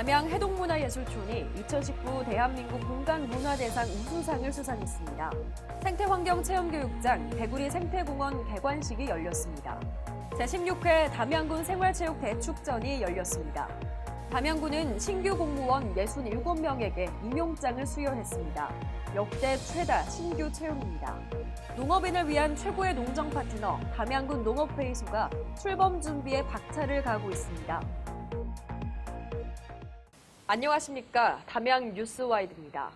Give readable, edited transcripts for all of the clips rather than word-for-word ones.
담양 해동문화예술촌이 2019 대한민국 공간문화대상 우수상을 수상했습니다. 생태환경체험교육장 개구리 생태공원 개관식이 열렸습니다. 제16회 담양군 생활체육대축전이 열렸습니다. 담양군은 신규 공무원 67명에게 임용장을 수여했습니다. 역대 최다 신규 채용입니다. 농업인을 위한 최고의 농정 파트너 담양군 농업회의소가 출범 준비에 박차를 가하고 있습니다. 안녕하십니까. 담양 뉴스와이드입니다.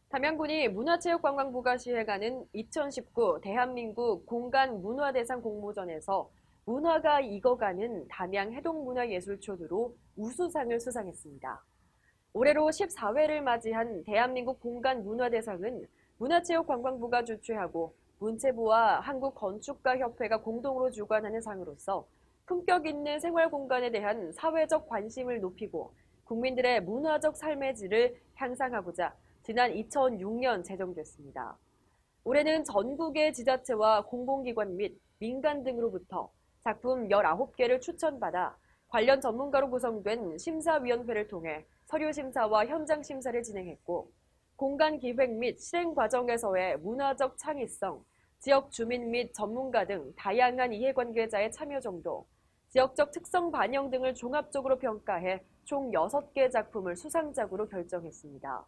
담양군이 문화체육관광부가 시행하는 2019 대한민국 공간문화대상 공모전에서 문화가 익어가는 담양 해동문화예술촌으로 우수상을 수상했습니다. 올해로 14회를 맞이한 대한민국 공간문화대상은 문화체육관광부가 주최하고 문체부와 한국건축가협회가 공동으로 주관하는 상으로서 품격 있는 생활공간에 대한 사회적 관심을 높이고 국민들의 문화적 삶의 질을 향상하고자 지난 2006년 제정됐습니다. 올해는 전국의 지자체와 공공기관 및 민간 등으로부터 작품 19개를 추천받아 관련 전문가로 구성된 심사위원회를 통해 서류 심사와 현장 심사를 진행했고 공간 기획 및 실행 과정에서의 문화적 창의성, 지역 주민 및 전문가 등 다양한 이해관계자의 참여 정도, 지역적 특성 반영 등을 종합적으로 평가해 총 6개 작품을 수상작으로 결정했습니다.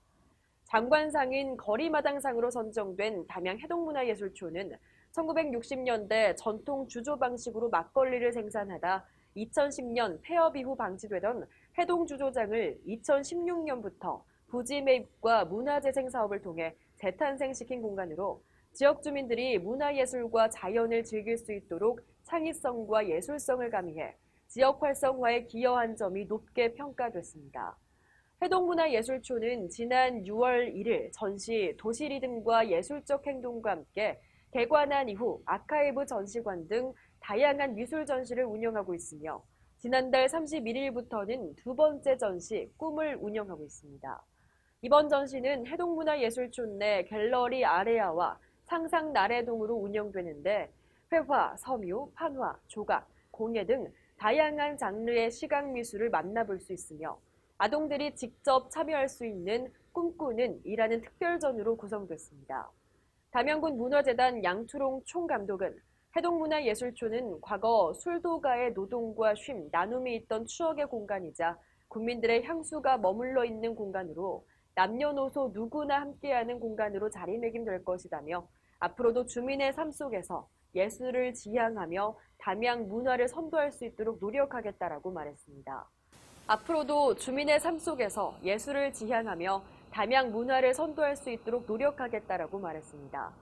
장관상인 거리마당상으로 선정된 담양 해동문화예술촌은 1960년대 전통 주조 방식으로 막걸리를 생산하다 2010년 폐업 이후 방치되던 해동주조장을 2016년부터 부지 매입과 문화재생 사업을 통해 재탄생시킨 공간으로 지역 주민들이 문화예술과 자연을 즐길 수 있도록 창의성과 예술성을 가미해 지역 활성화에 기여한 점이 높게 평가됐습니다. 해동문화예술촌은 지난 6월 1일 전시 도시리듬과 예술적 행동과 함께 개관한 이후 아카이브 전시관 등 다양한 미술 전시를 운영하고 있으며 지난달 31일부터는 두 번째 전시 꿈을 운영하고 있습니다. 이번 전시는 해동문화예술촌 내 갤러리 아레아와 상상 나래동으로 운영되는데 회화, 섬유, 판화, 조각, 공예 등 다양한 장르의 시각미술을 만나볼 수 있으며 아동들이 직접 참여할 수 있는 꿈꾸는 이라는 특별전으로 구성됐습니다. 담양군 문화재단 양초롱 총감독은 해동문화예술촌은 과거 술도가의 노동과 쉼, 나눔이 있던 추억의 공간이자 국민들의 향수가 머물러 있는 공간으로 남녀노소 누구나 함께하는 공간으로 자리매김될 것이다며 앞으로도 주민의 삶 속에서 예술을 지향하며 담양 문화를 선도할 수 있도록 노력하겠다라고 말했습니다. 앞으로도 주민의 삶 속에서 예술을 지향하며 담양 문화를 선도할 수 있도록 노력하겠다라고 말했습니다.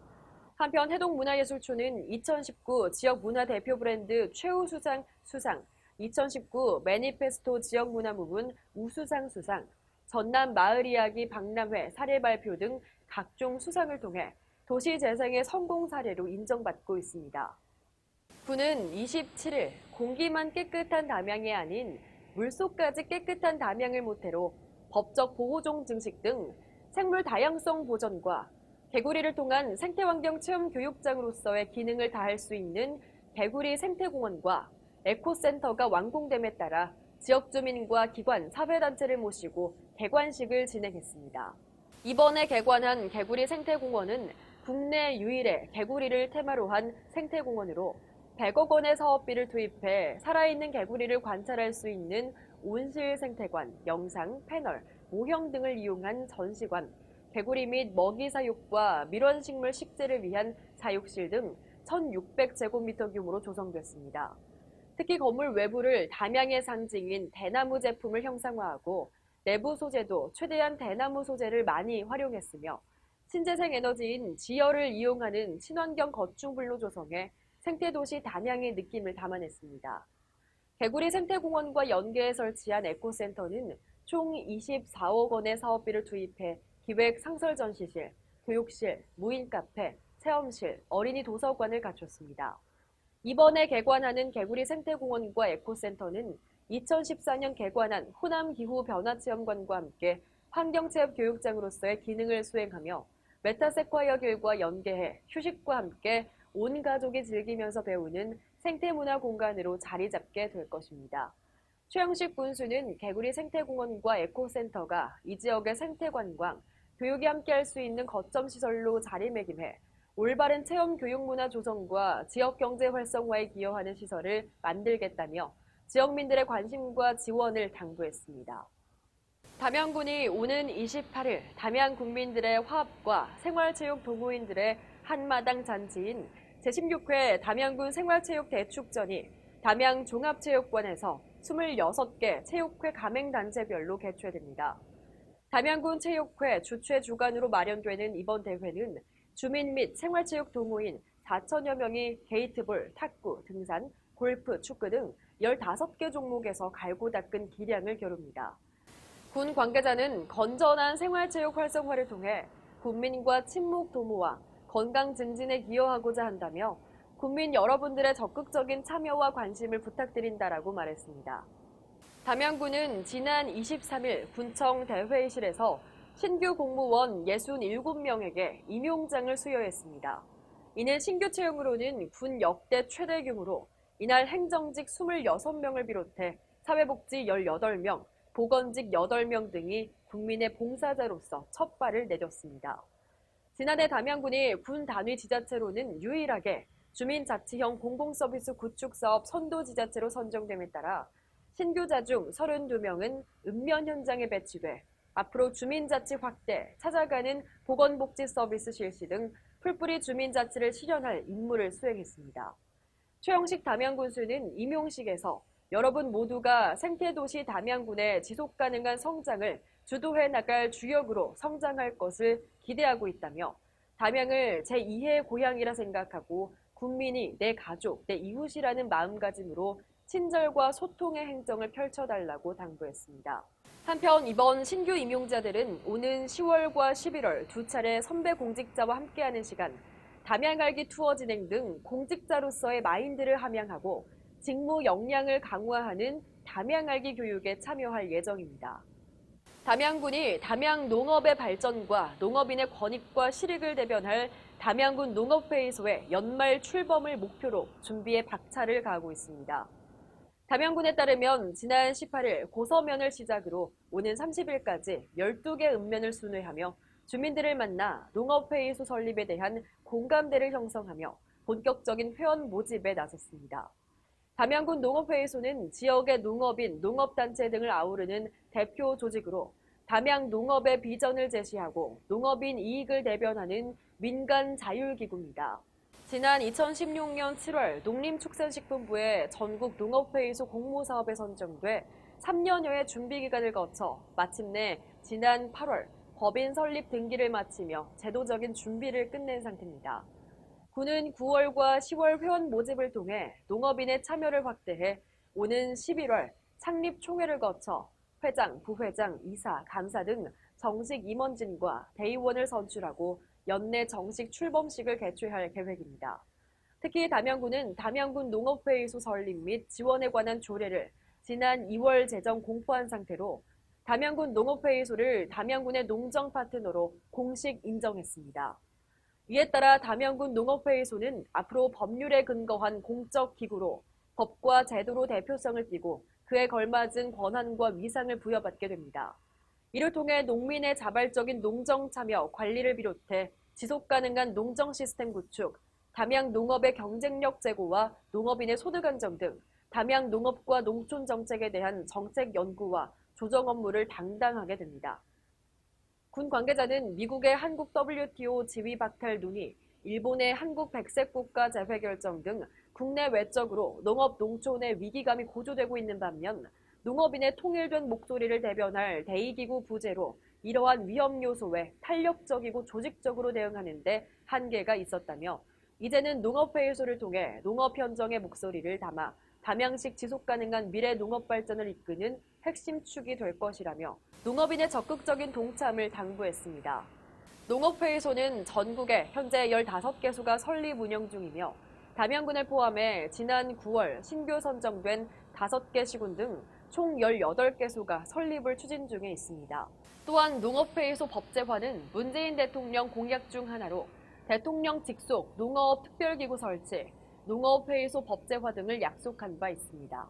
한편 해동문화예술촌은 2019 지역문화 대표 브랜드 최우수상 수상, 2019 매니페스토 지역문화부문 우수상 수상, 전남 마을이야기 박람회 사례 발표 등 각종 수상을 통해 도시재생의 성공 사례로 인정받고 있습니다. 군은 27일 공기만 깨끗한 담양이 아닌 물속까지 깨끗한 담양을 모태로 법적 보호종 증식 등 생물 다양성 보전과 개구리를 통한 생태환경 체험 교육장으로서의 기능을 다할 수 있는 개구리 생태공원과 에코센터가 완공됨에 따라 지역 주민과 기관, 사회단체를 모시고 개관식을 진행했습니다. 이번에 개관한 개구리 생태공원은 국내 유일의 개구리를 테마로 한 생태공원으로 100억 원의 사업비를 투입해 살아있는 개구리를 관찰할 수 있는 온실 생태관, 영상, 패널, 모형 등을 이용한 전시관, 개구리 및 먹이 사육과 밀원식물 식재를 위한 사육실 등 1,600제곱미터 규모로 조성됐습니다. 특히 건물 외부를 담양의 상징인 대나무 제품을 형상화하고 내부 소재도 최대한 대나무 소재를 많이 활용했으며 신재생 에너지인 지열을 이용하는 친환경 거충불로 조성해 생태도시 담양의 느낌을 담아냈습니다. 개구리 생태공원과 연계해 설치한 에코센터는 총 24억 원의 사업비를 투입해 기획 상설 전시실, 교육실, 무인 카페, 체험실, 어린이 도서관을 갖췄습니다. 이번에 개관하는 개구리 생태공원과 에코센터는 2014년 개관한 호남 기후 변화 체험관과 함께 환경체험 교육장으로서의 기능을 수행하며 메타세콰이어 길과 연계해 휴식과 함께 온 가족이 즐기면서 배우는 생태문화 공간으로 자리 잡게 될 것입니다. 최영식 군수는 개구리 생태공원과 에코센터가 이 지역의 생태관광, 교육이 함께할 수 있는 거점 시설로 자리매김해 올바른 체험 교육 문화 조성과 지역 경제 활성화에 기여하는 시설을 만들겠다며 지역민들의 관심과 지원을 당부했습니다. 담양군이 오는 28일 담양 국민들의 화합과 생활체육 동호인들의 한마당 잔치인 제16회 담양군 생활체육 대축전이 담양 종합체육관에서 26개 체육회 가맹단체별로 개최됩니다. 담양군 체육회 주최 주관으로 마련되는 이번 대회는 주민 및 생활체육 동호인 4천여 명이 게이트볼, 탁구, 등산, 골프, 축구 등 15개 종목에서 갈고 닦은 기량을 겨룹니다. 군 관계자는 건전한 생활체육 활성화를 통해 국민과 친목 도모와 건강 증진에 기여하고자 한다며 국민 여러분들의 적극적인 참여와 관심을 부탁드린다라고 말했습니다. 담양군은 지난 23일 군청 대회의실에서 신규 공무원 67명에게 임용장을 수여했습니다. 이는 신규 채용으로는 군 역대 최대 규모로 이날 행정직 26명을 비롯해 사회복지 18명, 보건직 8명 등이 국민의 봉사자로서 첫 발을 내딛습니다. 지난해 담양군이 군 단위 지자체로는 유일하게 주민자치형 공공서비스 구축사업 선도지자체로 선정됨에 따라 신규자 중 32명은 읍면 현장에 배치돼 앞으로 주민자치 확대, 찾아가는 보건복지 서비스 실시 등 풀뿌리 주민자치를 실현할 임무를 수행했습니다. 최영식 담양군수는 임용식에서 여러분 모두가 생태도시 담양군의 지속가능한 성장을 주도해 나갈 주역으로 성장할 것을 기대하고 있다며 담양을 제2의 고향이라 생각하고 국민이 내 가족, 내 이웃이라는 마음가짐으로 친절과 소통의 행정을 펼쳐달라고 당부했습니다. 한편 이번 신규 임용자들은 오는 10월과 11월 두 차례 선배 공직자와 함께하는 시간, 담양알기 투어 진행 등 공직자로서의 마인드를 함양하고 직무 역량을 강화하는 담양알기 교육에 참여할 예정입니다. 담양군이 담양 농업의 발전과 농업인의 권익과 실익을 대변할 담양군 농업회의소의 연말 출범을 목표로 준비에 박차를 가하고 있습니다. 담양군에 따르면 지난 18일 고서면을 시작으로 오는 30일까지 12개 읍면을 순회하며 주민들을 만나 농업회의소 설립에 대한 공감대를 형성하며 본격적인 회원 모집에 나섰습니다. 담양군 농업회의소는 지역의 농업인, 농업단체 등을 아우르는 대표 조직으로 담양 농업의 비전을 제시하고 농업인 이익을 대변하는 민간 자율기구입니다. 지난 2016년 7월 농림축산식품부의 전국 농업회의소 공모사업에 선정돼 3년여의 준비기간을 거쳐 마침내 지난 8월 법인 설립 등기를 마치며 제도적인 준비를 끝낸 상태입니다. 군은 9월과 10월 회원 모집을 통해 농업인의 참여를 확대해 오는 11월 창립 총회를 거쳐 회장, 부회장, 이사, 감사 등 정식 임원진과 대의원을 선출하고 연내 정식 출범식을 개최할 계획입니다. 특히 담양군은 담양군 농업회의소 설립 및 지원에 관한 조례를 지난 2월 제정 공포한 상태로 담양군 농업회의소를 담양군의 농정 파트너로 공식 인정했습니다. 이에 따라 담양군 농업회의소는 앞으로 법률에 근거한 공적 기구로 법과 제도로 대표성을 띠고 그에 걸맞은 권한과 위상을 부여받게 됩니다. 이를 통해 농민의 자발적인 농정 참여, 관리를 비롯해 지속가능한 농정 시스템 구축, 담양 농업의 경쟁력 제고와 농업인의 소득 안정 등 담양 농업과 농촌 정책에 대한 정책 연구와 조정 업무를 담당하게 됩니다. 군 관계자는 미국의 한국 WTO 지위 박탈 논의, 일본의 한국 백색 국가 재회 결정 등 국내 외적으로 농업 농촌의 위기감이 고조되고 있는 반면 농업인의 통일된 목소리를 대변할 대의기구 부재로 이러한 위험 요소에 탄력적이고 조직적으로 대응하는 데 한계가 있었다며 이제는 농업회의소를 통해 농업 현정의 목소리를 담아 담양식 지속가능한 미래 농업 발전을 이끄는 핵심 축이 될 것이라며 농업인의 적극적인 동참을 당부했습니다. 농업회의소는 전국에 현재 15개소가 설립 운영 중이며 담양군을 포함해 지난 9월 신규 선정된 5개 시군 등 총 18개소가 설립을 추진 중에 있습니다. 또한 농업회의소 법제화는 문재인 대통령 공약 중 하나로 대통령 직속 농업 특별기구 설치, 농업회의소 법제화 등을 약속한 바 있습니다.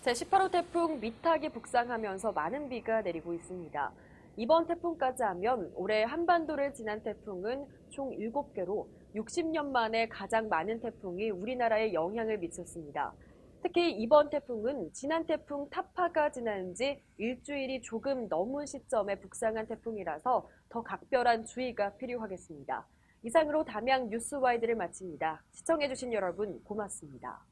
제18호 태풍 미탁이 북상하면서 많은 비가 내리고 있습니다. 이번 태풍까지 하면 올해 한반도를 지난 태풍은 총 7개로 60년 만에 가장 많은 태풍이 우리나라에 영향을 미쳤습니다. 특히 이번 태풍은 지난 태풍 타파가 지난 지 일주일이 조금 넘은 시점에 북상한 태풍이라서 더 각별한 주의가 필요하겠습니다. 이상으로 담양 뉴스와이드를 마칩니다. 시청해주신 여러분 고맙습니다.